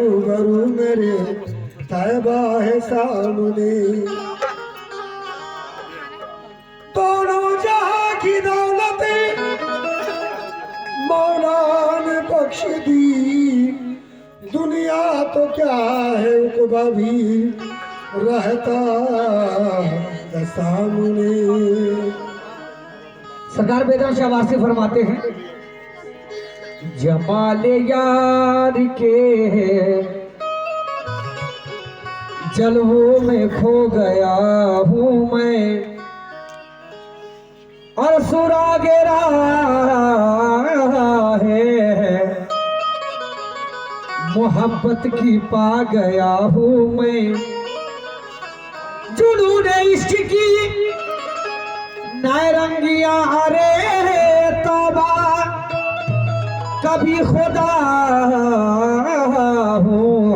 रूबरू मेरे तैबा है सामने। दोनों जहां की दौलतें मौला ने बख्श दी, दुनिया तो क्या है उक़बा भी रहता है सामने। सरकार बेदम शाबाशी फरमाते हैं, जमाल यार के जलवों में खो गया हूँ मैं, और सुरागे है मोहब्बत की पा गया हूँ मैं। जुनून इश्क की नारंगियां रे तौबा, कभी खुदा हूँ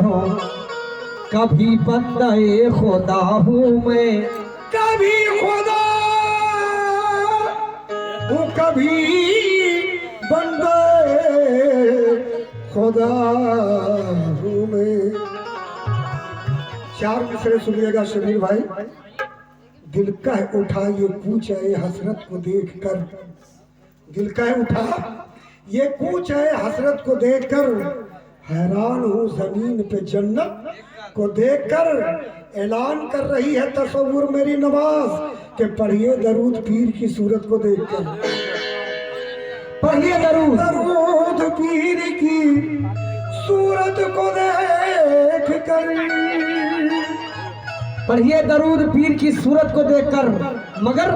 कभी बंदे खुदा हूँ मैं। कभी खुदा हूँ कभी बंदे खुदा हूँ मैं। चार मिसरे सुनिएगा शबीर भाई। दिल कह उठा ये कूच है हसरत को देखकर, दिल कह उठा ये कूच है हसरत को देखकर, हैरान हूँ जमीन पे जन्नत को देखकर। ऐलान कर रही है तसव्वुर मेरी नमाज कि पढ़िए दरूद पीर की सूरत को देखकर। पढ़िए दरूद पीर की सूरत को देखकर, पढ़िए दरूद पीर की सूरत को देखकर। मगर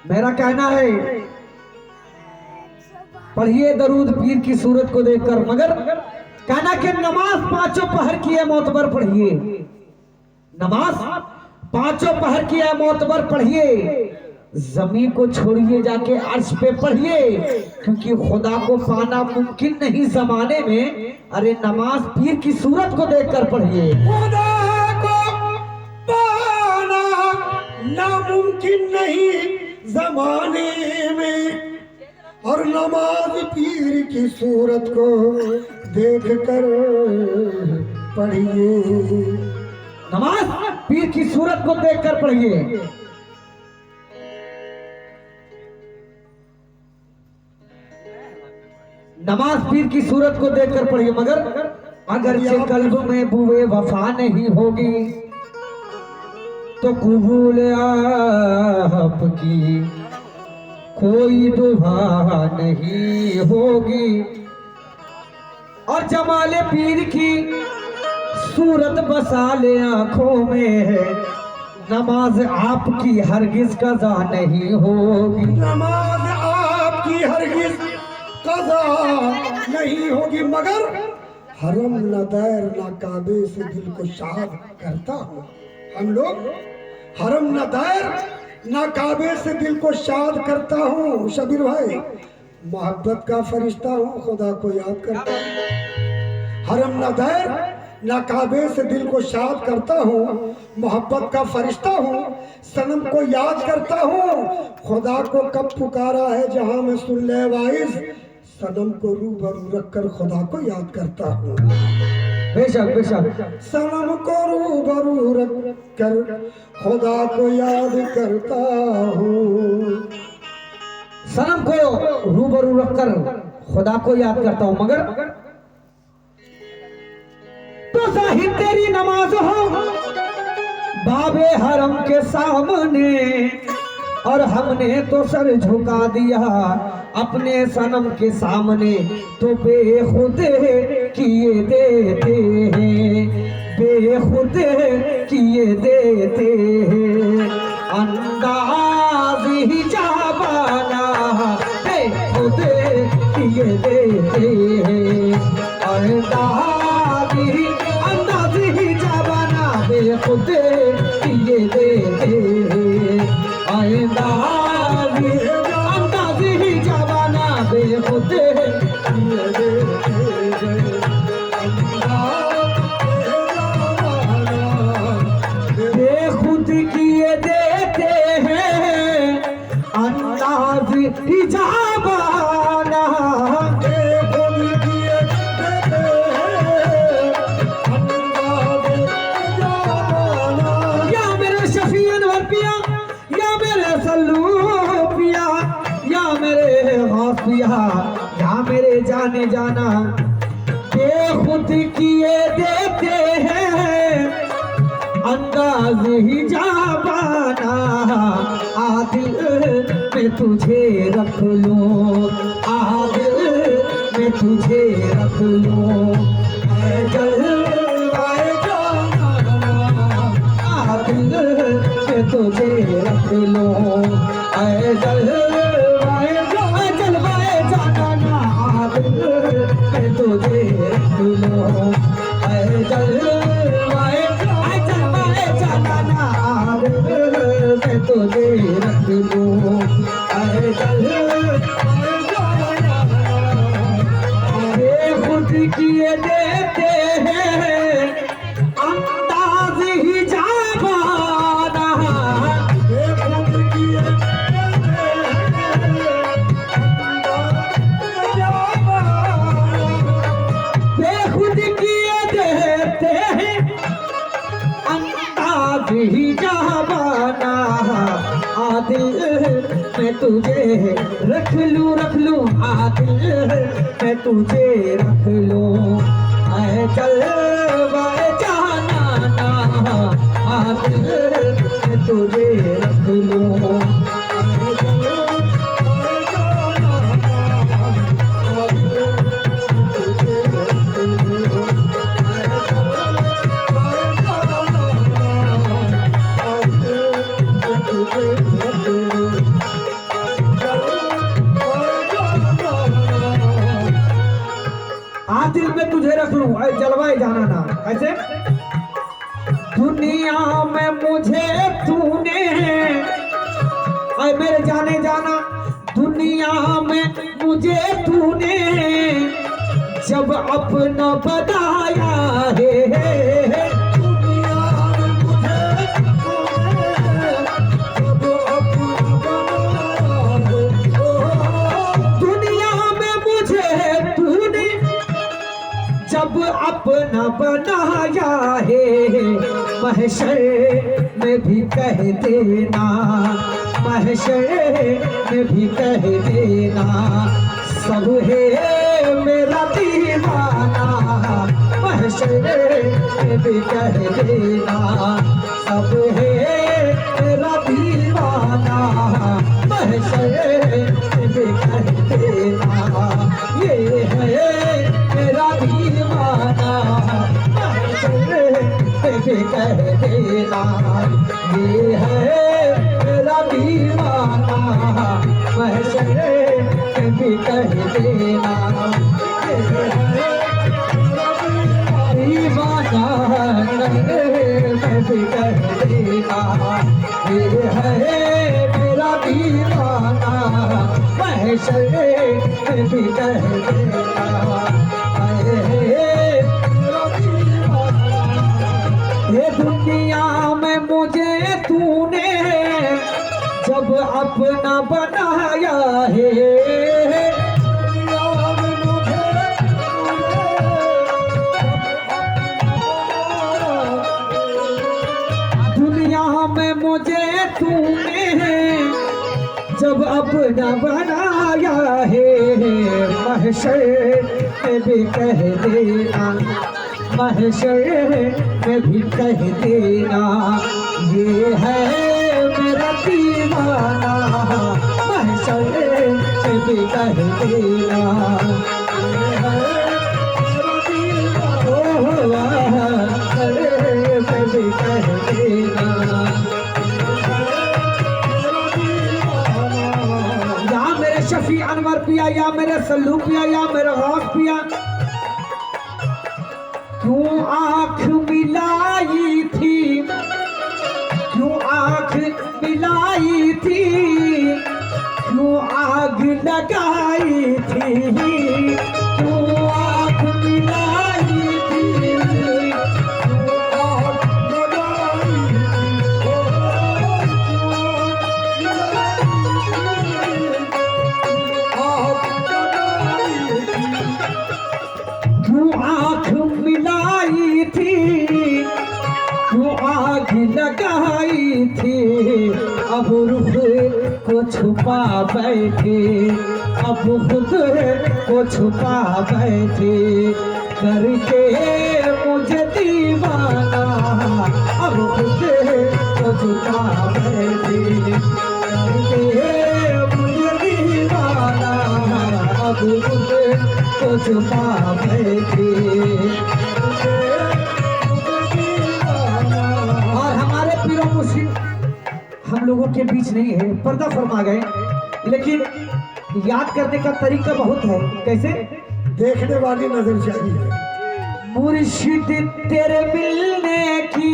मेरा कहना है, पढ़िए दरूद पीर की सूरत को देखकर, मगर कहना कि नमाज पांचों पहर की है मोतबर पढ़िए, नमाज पांचों पहर की है मोतबर पढ़िए। जमीन को छोड़िए जाके अर्श पे पढ़िए, क्योंकि खुदा को पाना मुमकिन नहीं जमाने में। अरे नमाज पीर की सूरत को देखकर पढ़िए। नामुमकिन नहीं जमाने में, और नमाज पीर की सूरत को देखकर पढ़िए। नमाज पीर की सूरत को देखकर पढ़िए। नमाज पीर की सूरत को देखकर पढ़िए। मगर अगर से कल्ब में बुए वफा नहीं होगी तो कबूल आपकी कोई दुआ नहीं होगी। और जमाले पीर की सूरत बसा ले आंखों में, नमाज आपकी हरगिज कज़ा नहीं होगी। नमाज आपकी हरगिज कज़ा नहीं होगी। मगर हरम न दैर न काबे से दिल को शाद करता हूँ। हम लोग हरम न दायर न काबे से दिल को शाद करता हूँ। शबीर भाई, मोहब्बत का फरिश्ता हूँ, खुदा को याद करता हूँ। हरम न दायर न काबे से दिल को शाद करता हूँ, मोहब्बत का फरिश्ता हूँ, सनम को याद करता हूँ। खुदा को कब पुकारा है जहाँ में सुन ले वाइज, सनम को रूबरू रखकर खुदा को याद करता हूँ। बेशक बेशक। सनम को रूबरू रख कर खुदा को याद करता हूँ। सनम को रूबरू रखकर खुदा को याद करता हूँ। मगर तो जाहिर तेरी नमाज हो बाबे हरम के सामने, और हमने तो सर झुका दिया अपने सनम के सामने। तो बेखुद किए देते हैं, बेखुद किए देते हैं, अंदाज ही जाबाना बेखुद किए देते हैं, अंदाज ही जाबाना बेखुद किए देते हैं, अंदाज ही जाबाना बेखुद किए देते हैं। बेखुद की जाने जाना बेखुद किए देते हैं अंदाज ही जाबाना आदिल में तुझे रख लूं आदिल में तुझे रख लूं ऐ जलवाए जाना आदिल में तुझे रख लूं ऐ जलवाए जाना आदिल में तुझे रख लूं ऐ जलवाए जाना आदिल में तुझे रख लूं ऐ जलवाए खुद किए देते हैं अंदाज ही जाबाना खुद किए बेखुद किए देते हैं अंदाज ही जाबाना आदिल मैं तुझे रख लूं आदिल मैं तुझे रख लूं ऐ जलवाए जाना आदिल मैं तुझे रख लूं ऐ जलवाए आदिल में तुझे रख लूं ऐ जलवाए जाना ना कैसे दुनिया में मुझे तूने ऐ मेरे जाने जाना दुनिया में मुझे तूने जब अपना बताया है जब अपना बनाया है महशर में भी कह देना महशर में भी कह देना सब है मेरा दीवाना महशर में भी कह देना सब है मेरा दीवाना महशर में भी कह देना ये है मेरा दीवाना भी कह देना ये है मेरा दीवाना महशर भी कह देना ये है दीवाना भी कह देना ये है मेरा दीवाना महशर भी कह देना ये दुनिया में मुझे तूने जब अपना बनाया है दुनिया में मुझे तूने जब अपना बनाया है महशर में भी कह देना महशर में भी कह देना ये है मेरा दीवाना महशर में भी कह देना में भी कह देना या मेरे शफी अनवर पिया या मेरे सल्लू पिया या मेरा गौस पिया क्यों आँख मिलाई थी क्यों आँख मिलाई थी क्यों आग लगाई थी क्यों आँख मिलाई थी क्यों आग लगाई क्यों आँख मिलाई थी क्यों आग लगाई थी अब रुख को छुपा बैठे, अब खुद को छुपा बैठे, करके मुझे दीवाना, अब खुद को छुपा बैठे, करके मुझे दीवाना, अब खुद को छुपा बैठे। और हमारे पीरो मुर्शिद हम लोगों के बीच नहीं है, पर्दा फरमा गए, लेकिन याद करने का तरीका बहुत है। कैसे? देखने वाली नजर चाहिए। मुर्शिद तेरे मिलने की,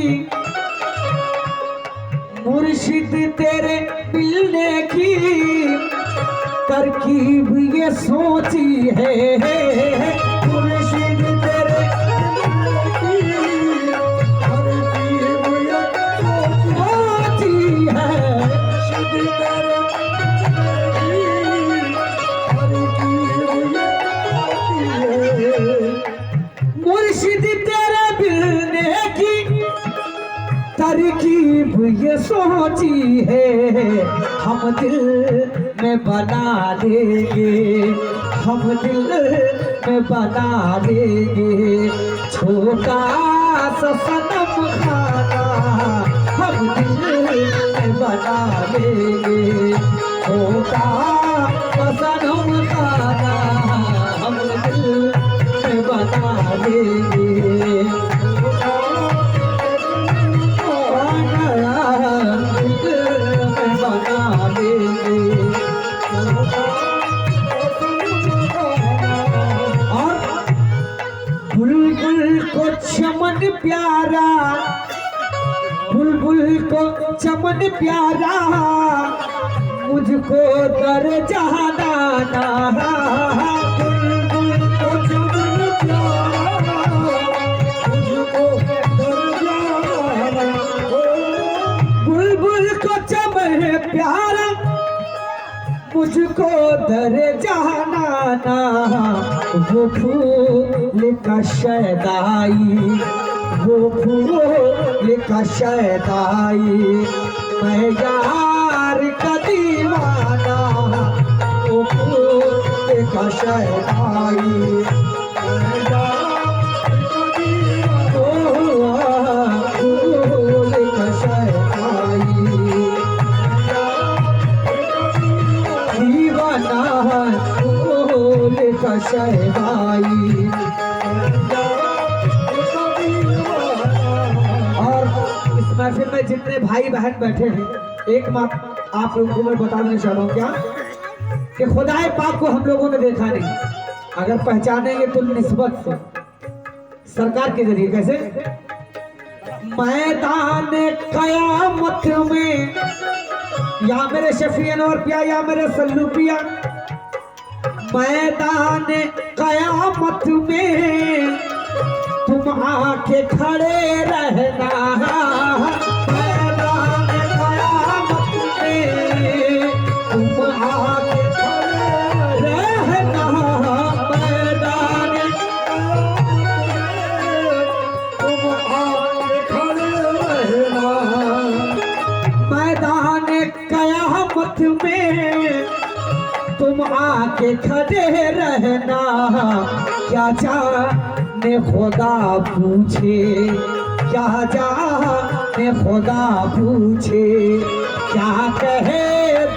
मुर्शिद तेरे मिलने की तरकीब ये सोची है, मुर्शिद तेरे मुर्शिद तेरे मिलने की तरकीब ये सोची है, हम दिल में बना देंगे, हम दिल में बना देंगे छोटा सा सनम खाना, हम दिल में बना देंगे छोटा सा सनम खाना, हम दिल में बना देंगे बना देंगे। और बुलबुल को चमन प्यारा, बुलबुल को चमन प्यारा, मुझको दर जहाना, बुलबुल को चमन प्यारा, मुझको दर जहाना, बुलबुल को चमन प्यारा, मुझको दर जहाना, वो फूल का शैदाई, वो फूल का शैदाई, मैं यार का दीवाना, वो फूल का शैदाई, मैं यार का दीवाना, फूल का शैदाई, दीवाना फूल का शहनाई। और इस महफिल में जितने भाई बहन बैठे हैं, एक बात आप लोगों को मैं बता देना चाह रहा हूँ, क्या कि खुदाए पाक को हम लोगों ने देखा नहीं, अगर पहचानेंगे तो निस्बत से, सरकार के जरिए। कैसे? मैदान कयामत में, या मेरे शफी अनवर पिया, या मेरे सल्लू पिया, मैदान कयामत में तुम आके खड़े रहना, मैदान कयामत में तुम आके खड़े रहना, मैदान तुम आके खड़े रहना, मैदान कयामत में तुम आके खड़े रहना, क्या जाने खुदा पूछे, क्या जाने खुदा पूछे, क्या कहे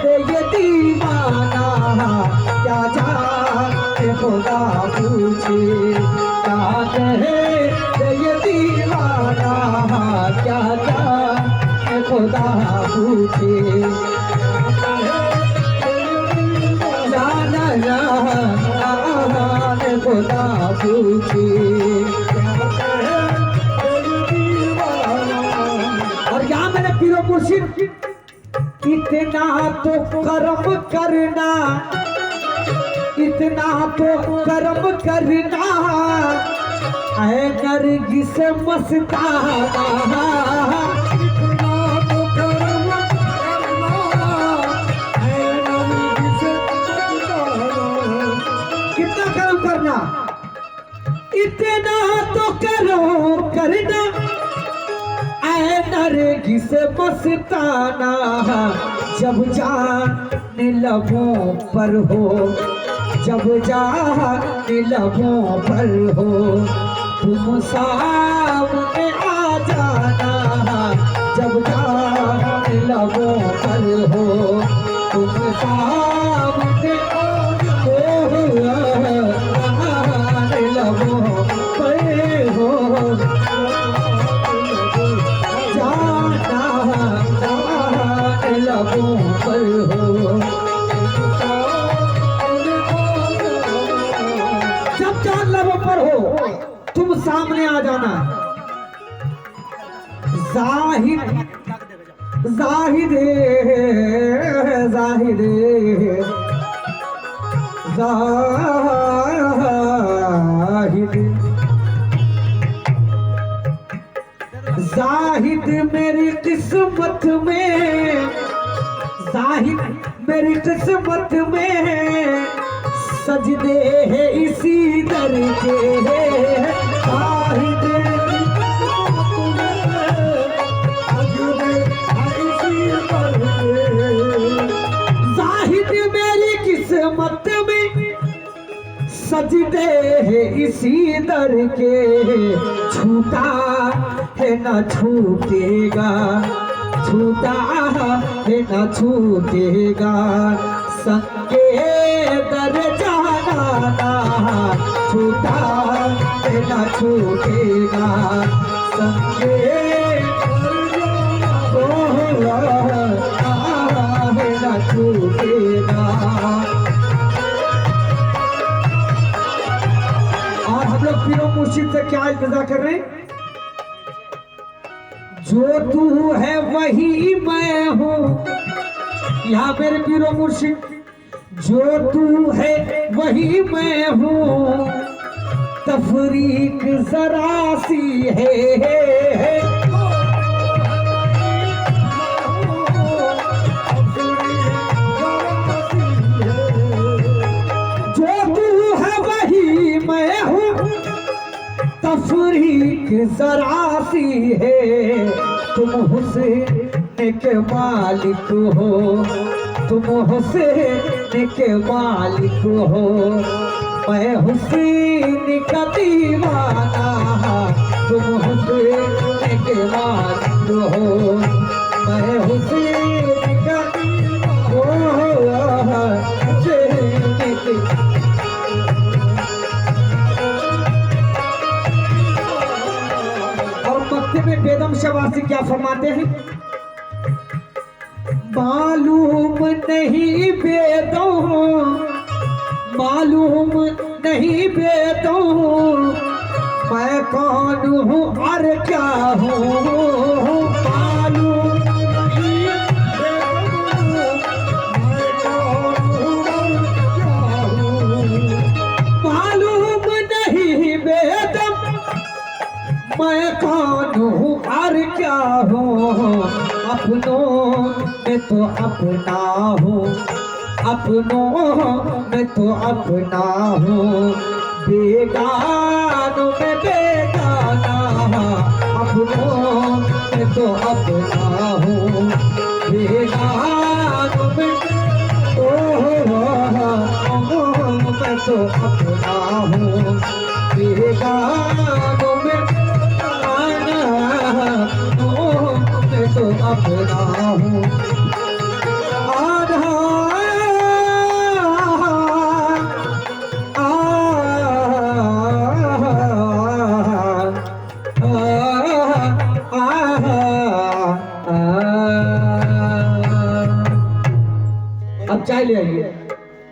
दे ये दीवाना, क्या जाने खुदा पूछे, क्या कहे दे ये दीवाना, क्या जाने खुदा पूछे, खुदा पूछे। और यहाँ मैंने पीरो मुर्शिद, इतना तो कर्म करना, इतना तो कर्म करना, ऐ नरगिस मस्ताना, इतना तो करो करना, ऐ करेगी से मस्ताना जब जान लबों पर हो, जब जान लबों पर हो, तुम सामने आ जाना जब जान लबों पर हो, तुम सामने लबों पर हो, जाना लबों पर हो। जब जान लबों पर हो तुम सामने आ जाना। जाहिद जाहिद जाहिद जाहिद जाहिद मेरी किस्मत में, जाहिद मेरी किस्मत में सजदे है इसी दर के। जाहिद जाहिद मेरी किस्मत में सजदे है इसी दर के। छूटा है न छूटेगा, छूटा है न छूटेगा, संगे दर जाना छूटा है न छूटेगा, संगे है न छूटेगा। और हम लोग पीरो मुर्शिद से क्या इंतजार कर रहे हैं? जो तू है वही मैं हूँ, यहाँ मेरे पीरो मुर्शिद, जो तू है वही मैं हूँ, तफरीक जरा सी है। जो तू है वही मैं हूँ, तफरीक जरा सी है। तुम हुस्न के मालिक हो, तुम हुस्न के मालिक हो, मैं हुस्न का दीवाना। तुम हुस्न के मालिक हो, मैं हुस्न का और मक्के में बेदम शवासी क्या फरमाते हैं? मालूम नहीं बेदों, मालूम नहीं बेदों, मैं कौन हूँ और क्या हूँ। मालूम नहीं बेदों, मैं कौन हूँ और क्या हूँ। मालूम नहीं बेदों, मैं कौन हूँ और क्या हूँ। अपनों में तो अपना हूँ, अपनों में तो अपना हूँ, बेगानों में बेगाना। अपनों में तो अपना हूँ, बेगानों में मैं तो अपना हूँ, बेगानों में मैं तो अपना हूँ। अब चाय ले आइए।